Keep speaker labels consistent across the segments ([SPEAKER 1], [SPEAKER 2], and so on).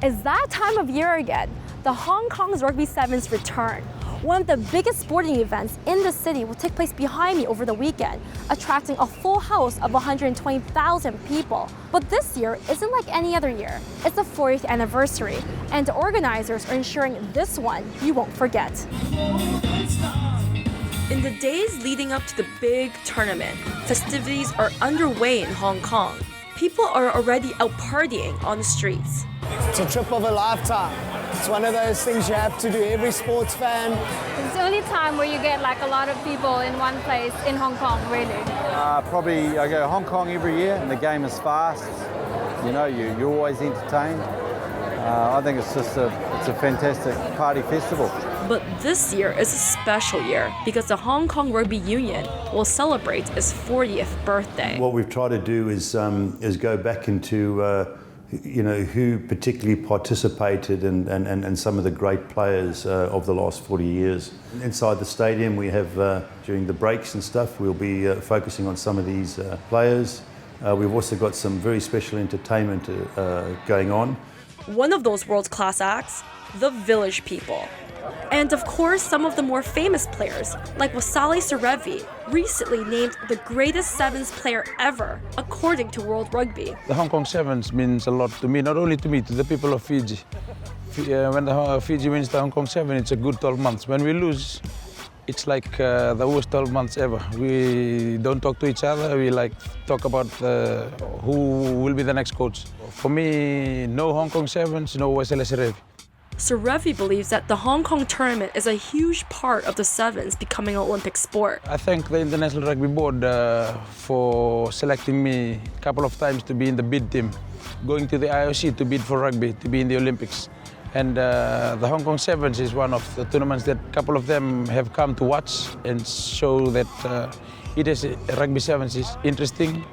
[SPEAKER 1] It's that time of year again. The Hong Kong's Rugby Sevens return. One of the biggest sporting events in the city will take place behind me over the weekend, attracting a full house of 120,000 people. But this year isn't like any other year. It's the 40th anniversary, and the organizers are ensuring this one you won't forget. In the days leading up to the big tournament, festivities are underway in Hong Kong. People are already out partying on the streets.
[SPEAKER 2] It's a trip of a lifetime. It's one of those things you have to do, every sports fan.
[SPEAKER 3] It's the only time where you get like a lot of people in one place in Hong Kong, really.
[SPEAKER 4] Probably I go to Hong Kong every year, and the game is fast. You know, you're always entertained. I think it's a fantastic party festival.
[SPEAKER 1] But this year is a special year because the Hong Kong Rugby Union will celebrate its 40th birthday.
[SPEAKER 5] What we've tried to do is go back into who particularly participated and some of the great players of the last 40 years. Inside the stadium we have, during the breaks and stuff, we'll be focusing on some of these players. We've also got some very special entertainment going on.
[SPEAKER 1] One of those world-class acts, the Village People. And of course, some of the more famous players, like Wasali Sarevi, recently named the greatest sevens player ever, according to World Rugby.
[SPEAKER 6] The Hong Kong Sevens means a lot to me, not only to me, to the people of Fiji. When the Fiji wins the Hong Kong Seven, it's a good 12 months. When we lose, it's like the worst 12 months ever. We don't talk to each other. We talk about who will be the next coach. For me, no Hong Kong Sevens, no Wasali Sarevi.
[SPEAKER 1] Sarevi believes that the Hong Kong tournament is a huge part of the Sevens becoming an Olympic sport.
[SPEAKER 6] I thank the International Rugby Board for selecting me a couple of times to be in the bid team, going to the IOC to bid for rugby, to be in the Olympics. And the Hong Kong Sevens is one of the tournaments that a couple of them have come to watch and show that Rugby Sevens is interesting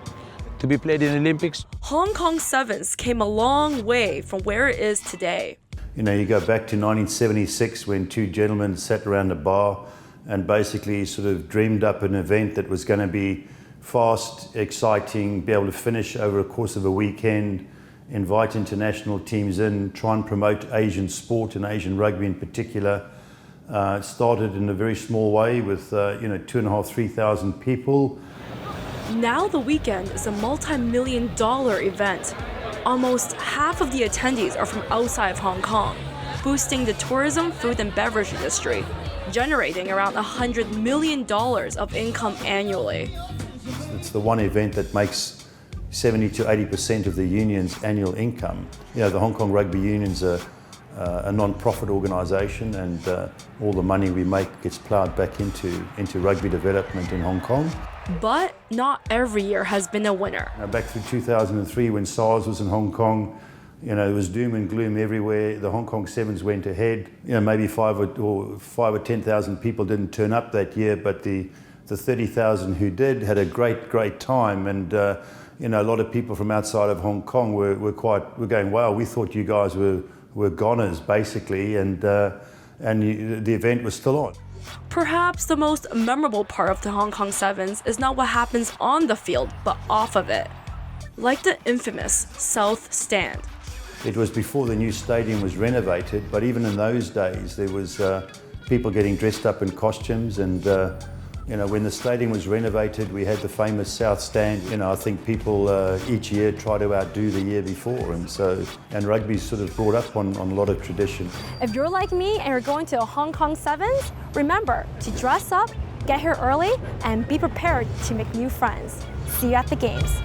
[SPEAKER 6] to be played in the Olympics.
[SPEAKER 1] Hong Kong Sevens came a long way from where it is today.
[SPEAKER 5] You know, you go back to 1976 when two gentlemen sat around a bar and basically sort of dreamed up an event that was going to be fast, exciting, be able to finish over a course of a weekend, invite international teams in, try and promote Asian sport and Asian rugby in particular. It started in a very small way with 2,500, 3,000 people.
[SPEAKER 1] Now the weekend is a multi-million-dollar event. Almost half of the attendees are from outside of Hong Kong, boosting the tourism, food and beverage industry, generating around $100 million of income annually.
[SPEAKER 5] It's the one event that makes 70 to 80% of the union's annual income. You know, the Hong Kong Rugby Union's a non-profit organisation, and all the money we make gets ploughed back into rugby development in Hong Kong.
[SPEAKER 1] But not every year has been a winner.
[SPEAKER 5] Back through 2003, when SARS was in Hong Kong, it was doom and gloom everywhere. The Hong Kong Sevens went ahead. Maybe 5 or 10,000 people didn't turn up that year, but the 30,000 who did had a great time. And a lot of people from outside of Hong Kong were going, wow, we thought you guys were goners, basically, and the event was still on.
[SPEAKER 1] Perhaps the most memorable part of the Hong Kong Sevens is not what happens on the field, but off of it. Like the infamous South Stand.
[SPEAKER 5] It was before the new stadium was renovated, but even in those days, there was people getting dressed up in costumes, and when the stadium was renovated, we had the famous South Stand. I think people each year try to outdo the year before, and rugby's sort of brought up on a lot of tradition.
[SPEAKER 1] If you're like me and you're going to a Hong Kong Sevens, remember to dress up, get here early, and be prepared to make new friends. See you at the games.